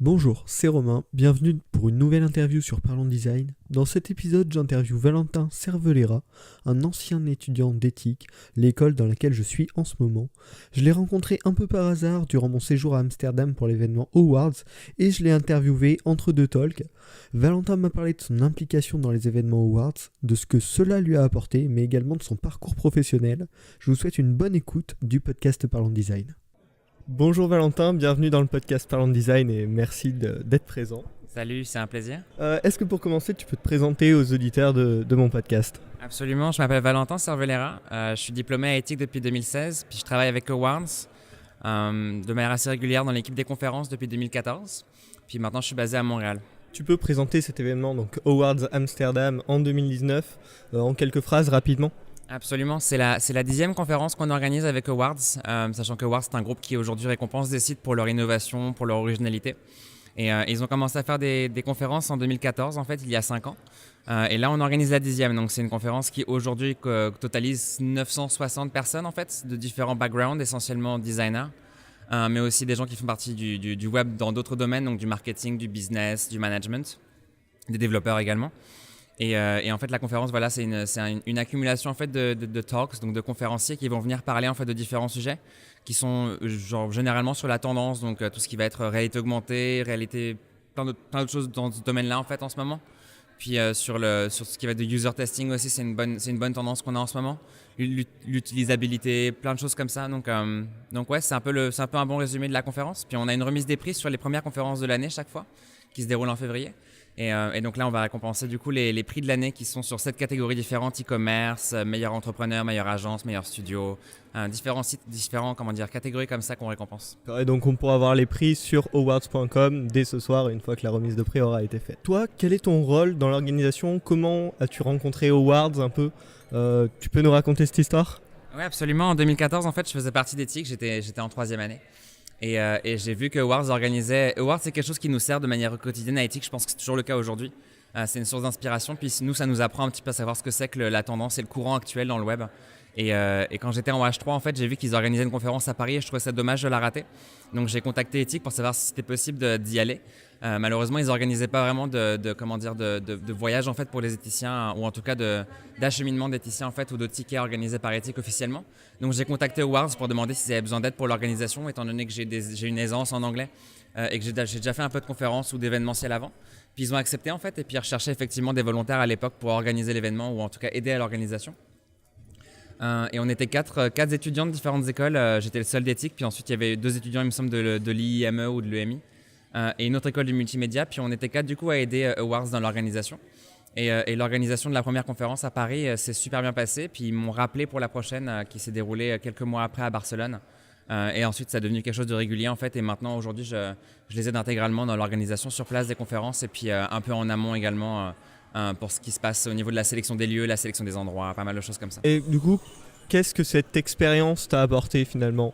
Bonjour, c'est Romain, bienvenue pour une nouvelle interview sur Parlons Design. Dans cet épisode, j'interviewe Valentin Cervelera, un ancien étudiant d'éthique, l'école dans laquelle je suis en ce moment. Je l'ai rencontré un peu par hasard durant mon séjour à Amsterdam pour l'événement Awards et je l'ai interviewé entre deux talks. Valentin m'a parlé de son implication dans les événements Awards, de ce que cela lui a apporté, mais également de son parcours professionnel. Je vous souhaite une bonne écoute du podcast Parlons Design. Bonjour Valentin, bienvenue dans le podcast Parlons Design et merci d'être présent. Salut, c'est un plaisir. Est-ce que pour commencer, tu peux te présenter aux auditeurs de mon podcast ? Absolument, je m'appelle Valentin Cervelera, je suis diplômé à éthique depuis 2016, puis je travaille avec Awards de manière assez régulière dans l'équipe des conférences depuis 2014, puis maintenant je suis basé à Montréal. Tu peux présenter cet événement, donc Awards Amsterdam en 2019, en quelques phrases rapidement ? Absolument, c'est la 10e conférence qu'on organise avec Awards, sachant que Awards c'est un groupe qui aujourd'hui récompense des sites pour leur innovation, pour leur originalité. Et ils ont commencé à faire des conférences en 2014, en fait, il y a 5 ans. Et là, on organise la 10e. Donc, c'est une conférence qui, aujourd'hui, totalise 960 personnes, en fait, de différents backgrounds, essentiellement designers, mais aussi des gens qui font partie du web dans d'autres domaines, donc du marketing, du business, du management, des développeurs également. Et en fait, la conférence, voilà, c'est une accumulation en fait de talks, donc de conférenciers qui vont venir parler en fait de différents sujets qui sont généralement sur la tendance, donc tout ce qui va être réalité augmentée, plein d'autres choses dans ce domaine-là en fait en ce moment. Puis sur ce qui va être de user testing aussi, c'est une bonne tendance qu'on a en ce moment. L'utilisabilité, plein de choses comme ça. Donc ouais, c'est un peu un bon résumé de la conférence. Puis on a une remise des prix sur les premières conférences de l'année chaque fois, qui se déroulent en février. Et donc là, on va récompenser du coup les prix de l'année qui sont sur 7 catégories différentes, e-commerce, meilleur entrepreneur, meilleure agence, meilleur studio, différents sites, catégories comme ça qu'on récompense. Et donc on pourra voir les prix sur awards.com dès ce soir, une fois que la remise de prix aura été faite. Toi, quel est ton rôle dans l'organisation ? Comment as-tu rencontré Awards un peu ? Tu peux nous raconter cette histoire ? Oui, absolument. En 2014, en fait, je faisais partie d'éthique, j'étais en 3e année. Et j'ai vu que Awards organisait... Awards, c'est quelque chose qui nous sert de manière quotidienne à éthique. Je pense que c'est toujours le cas aujourd'hui. C'est une source d'inspiration. Puis nous, ça nous apprend un petit peu à savoir ce que c'est que la tendance et le courant actuel dans le web. Et quand j'étais en H3, en fait, j'ai vu qu'ils organisaient une conférence à Paris et je trouvais ça dommage de la rater. Donc j'ai contacté Ethique pour savoir si c'était possible d'y aller. Malheureusement, ils n'organisaient pas vraiment de voyage en fait pour les éthiciens, ou en tout cas d'acheminement d'éthiciens en fait, ou de tickets organisés par Ethique officiellement. Donc j'ai contacté Awards pour demander s'ils avaient besoin d'aide pour l'organisation, étant donné que j'ai une aisance en anglais et que j'ai déjà fait un peu de conférences ou d'événementiel avant. Puis ils ont accepté en fait, et puis ils recherchaient effectivement des volontaires à l'époque pour organiser l'événement, ou en tout cas aider à l'organisation. Et on était quatre étudiants de différentes écoles. J'étais le seul d'éthique, puis ensuite il y avait 2 étudiants, il me semble, de l'IIME ou de l'EMI, et une autre école du multimédia. Puis on était 4 du coup à aider Awards dans l'organisation. Et l'organisation de la première conférence à Paris s'est super bien passée. Puis ils m'ont rappelé pour la prochaine qui s'est déroulée quelques mois après à Barcelone. Et ensuite ça a devenu quelque chose de régulier en fait. Et maintenant aujourd'hui je les aide intégralement dans l'organisation sur place des conférences, et puis un peu en amont également. Pour ce qui se passe au niveau de la sélection des lieux, la sélection des endroits, pas mal de choses comme ça. Et du coup, qu'est-ce que cette expérience t'a apporté finalement ?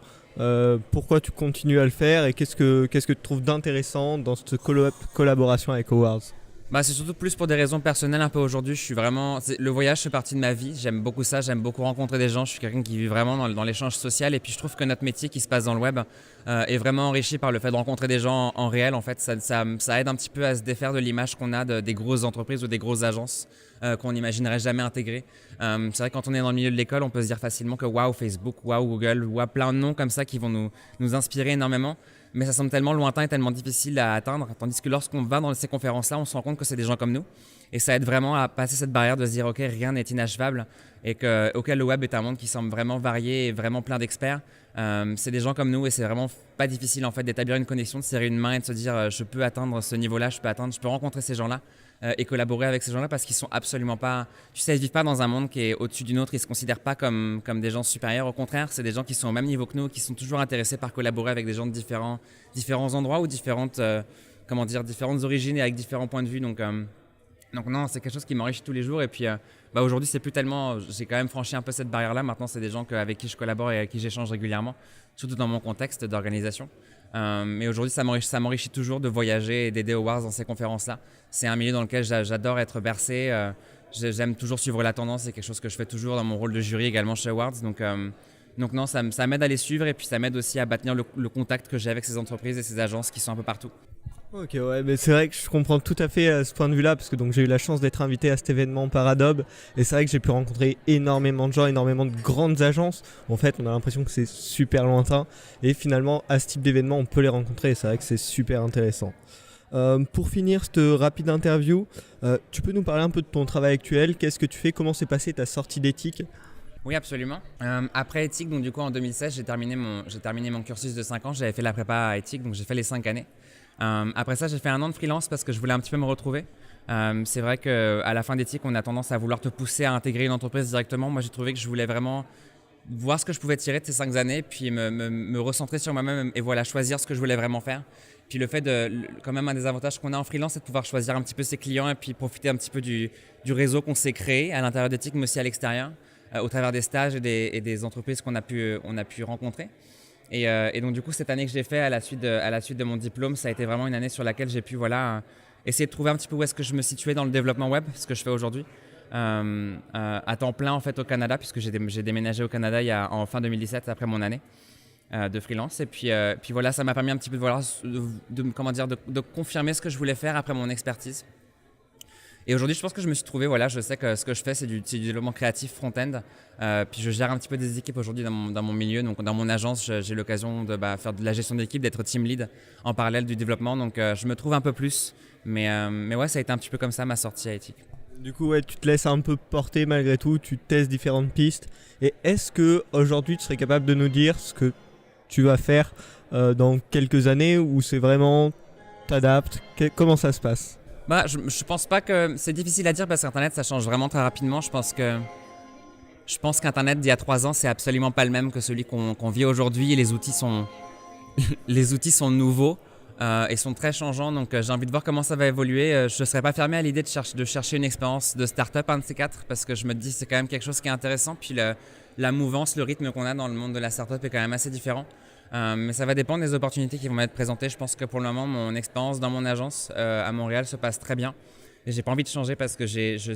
Pourquoi tu continues à le faire et qu'est-ce que tu trouves d'intéressant dans cette collaboration avec Awards ? C'est surtout plus pour des raisons personnelles un peu aujourd'hui. Le voyage fait partie de ma vie, j'aime beaucoup ça, j'aime beaucoup rencontrer des gens. Je suis quelqu'un qui vit vraiment dans l'échange social, et puis je trouve que notre métier qui se passe dans le web est vraiment enrichi par le fait de rencontrer des gens en réel. En fait, ça aide un petit peu à se défaire de l'image qu'on a des grosses entreprises ou des grosses agences qu'on n'imaginerait jamais intégrer. C'est vrai que quand on est dans le milieu de l'école, on peut se dire facilement que waouh Facebook, waouh Google, waouh plein de noms comme ça qui vont nous inspirer énormément. Mais ça semble tellement lointain et tellement difficile à atteindre, tandis que lorsqu'on va dans ces conférences-là, on se rend compte que c'est des gens comme nous. Et ça aide vraiment à passer cette barrière de se dire ok, rien n'est inachevable, et auquel le web est un monde qui semble vraiment varié et vraiment plein d'experts. C'est des gens comme nous, et c'est vraiment pas difficile en fait d'établir une connexion, de serrer une main et de se dire je peux atteindre ce niveau-là, je peux rencontrer ces gens-là et collaborer avec ces gens-là, parce qu'ils sont absolument pas, ils vivent pas dans un monde qui est au-dessus d'une autre, ils se considèrent pas comme des gens supérieurs. Au contraire, c'est des gens qui sont au même niveau que nous, qui sont toujours intéressés par collaborer avec des gens de différents endroits ou différentes origines et avec différents points de vue. Donc non, c'est quelque chose qui m'enrichit tous les jours. Et puis aujourd'hui, c'est plus tellement, j'ai quand même franchi un peu cette barrière-là. Maintenant, c'est des gens avec qui je collabore et avec qui j'échange régulièrement, surtout dans mon contexte d'organisation. Mais aujourd'hui, ça m'enrichit toujours de voyager et d'aider Awards dans ces conférences-là. C'est un milieu dans lequel j'adore être bercé. J'aime toujours suivre la tendance, c'est quelque chose que je fais toujours dans mon rôle de jury également chez Awards. Donc non, ça m'aide à les suivre, et puis ça m'aide aussi à bâtir le contact que j'ai avec ces entreprises et ces agences qui sont un peu partout. Ok, ouais, mais c'est vrai que je comprends tout à fait ce point de vue-là, parce que donc j'ai eu la chance d'être invité à cet événement par Adobe, et c'est vrai que j'ai pu rencontrer énormément de gens, énormément de grandes agences. En fait, on a l'impression que c'est super lointain, et finalement, à ce type d'événement, on peut les rencontrer, et c'est vrai que c'est super intéressant. Pour finir cette rapide interview, tu peux nous parler un peu de ton travail actuel? Qu'est-ce que tu fais? Comment s'est passée ta sortie d'éthique? Oui, absolument. Après éthique, donc du coup en 2016, j'ai terminé mon cursus de 5 ans. J'avais fait la prépa à éthique, donc j'ai fait les 5 années. Après ça, j'ai fait un an de freelance parce que je voulais un petit peu me retrouver. C'est vrai qu'à la fin d'éthique, on a tendance à vouloir te pousser à intégrer une entreprise directement. Moi, j'ai trouvé que je voulais vraiment voir ce que je pouvais tirer de ces 5 années, puis me recentrer sur moi-même et voilà, choisir ce que je voulais vraiment faire. Puis le fait quand même un des avantages qu'on a en freelance, c'est de pouvoir choisir un petit peu ses clients et puis profiter un petit peu du réseau qu'on s'est créé à l'intérieur d'éthique, mais aussi à l'extérieur, au travers des stages et des entreprises qu'on a pu rencontrer. Et donc du coup, cette année que j'ai fait à la suite de mon diplôme, ça a été vraiment une année sur laquelle j'ai pu essayer de trouver un petit peu où est-ce que je me situais dans le développement web, ce que je fais aujourd'hui, à temps plein en fait au Canada, puisque j'ai déménagé au Canada en fin 2017 après mon année de freelance. Et puis voilà, ça m'a permis un petit peu de confirmer ce que je voulais faire après mon expertise. Et aujourd'hui, je pense que je me suis trouvé, voilà, je sais que ce que je fais, c'est du développement créatif front-end. Puis je gère un petit peu des équipes aujourd'hui dans mon milieu. Donc dans mon agence, j'ai l'occasion de faire de la gestion d'équipe, d'être team lead en parallèle du développement. Donc je me trouve un peu plus. Mais ouais, ça a été un petit peu comme ça ma sortie à éthique. Du coup, ouais, tu te laisses un peu porter malgré tout, tu testes différentes pistes. Et est-ce que aujourd'hui tu serais capable de nous dire ce que tu vas faire dans quelques années, ou c'est vraiment t'adaptes? Comment ça se passe? Je pense pas que c'est difficile à dire parce qu'Internet ça change vraiment très rapidement. Je pense qu'Internet d'il y a 3 ans c'est absolument pas le même que celui qu'on vit aujourd'hui. Les outils sont nouveaux et sont très changeants. Donc j'ai envie de voir comment ça va évoluer. Je ne serais pas fermé à l'idée de chercher une expérience de start-up, un de ces quatre, parce que je me dis que c'est quand même quelque chose qui est intéressant. Puis la mouvance, le rythme qu'on a dans le monde de la start-up est quand même assez différent. Mais ça va dépendre des opportunités qui vont m'être présentées. Je pense que pour le moment, mon expérience dans mon agence à Montréal se passe très bien. Et j'ai pas envie de changer parce que je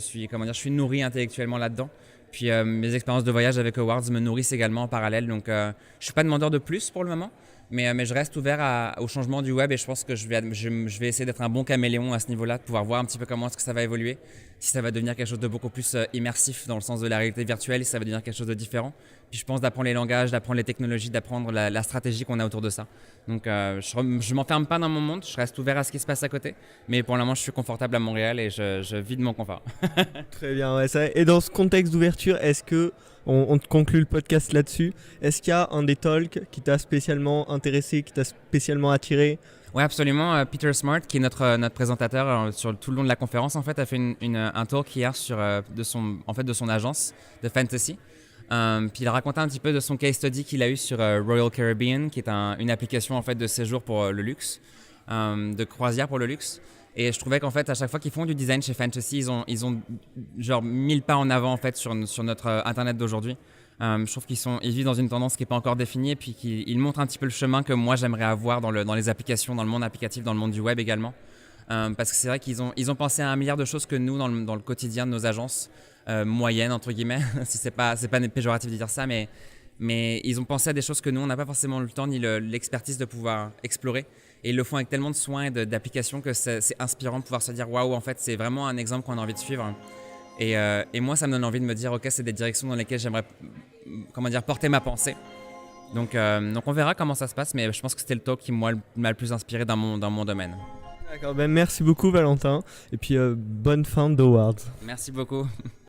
suis nourri intellectuellement là-dedans. Puis mes expériences de voyage avec Awards me nourrissent également en parallèle. Donc je suis pas demandeur de plus pour le moment. Mais je reste ouvert au changement du web et je pense que je vais essayer d'être un bon caméléon à ce niveau-là, de pouvoir voir un petit peu comment est-ce que ça va évoluer, si ça va devenir quelque chose de beaucoup plus immersif dans le sens de la réalité virtuelle, si ça va devenir quelque chose de différent. Puis je pense d'apprendre les langages, d'apprendre les technologies, d'apprendre la stratégie qu'on a autour de ça. Donc je m'enferme pas dans mon monde, je reste ouvert à ce qui se passe à côté, mais pour le moment je suis confortable à Montréal et je vis de mon confort. Très bien, ouais, ça. Et dans ce contexte d'ouverture, est-ce que on te conclut le podcast là-dessus? Est-ce qu'il y a un des talks qui t'a spécialement intéressé, qui t'a spécialement attiré? Oui, absolument. Peter Smart, qui est notre présentateur sur tout le long de la conférence, en fait, a fait un talk hier de son agence de fantasy. Puis il a raconté un petit peu de son case study qu'il a eu sur Royal Caribbean, qui est une application en fait de séjour pour le luxe, de croisière pour le luxe. Et je trouvais qu'en fait, à chaque fois qu'ils font du design chez Fantasy, ils ont genre 1000 pas en avant en fait sur notre internet d'aujourd'hui. Je trouve qu'ils vivent dans une tendance qui n'est pas encore définie et puis qu'ils montrent un petit peu le chemin que moi j'aimerais avoir dans les applications, dans le monde applicatif, dans le monde du web également. Parce que c'est vrai qu'ils ont pensé à un milliard de choses que nous, dans le quotidien de nos agences moyennes, entre guillemets, si c'est pas péjoratif de dire ça, mais ils ont pensé à des choses que nous, on n'a pas forcément le temps ni l'expertise de pouvoir explorer. Et ils le font avec tellement de soins et d'applications que c'est inspirant de pouvoir se dire waouh, en fait, c'est vraiment un exemple qu'on a envie de suivre. Et moi, ça me donne envie de me dire ok, c'est des directions dans lesquelles j'aimerais porter ma pensée. Donc on verra comment ça se passe, mais je pense que c'était le talk qui m'a le plus inspiré dans mon domaine. D'accord, ben merci beaucoup Valentin, et puis bonne fin d'Awards. Merci beaucoup.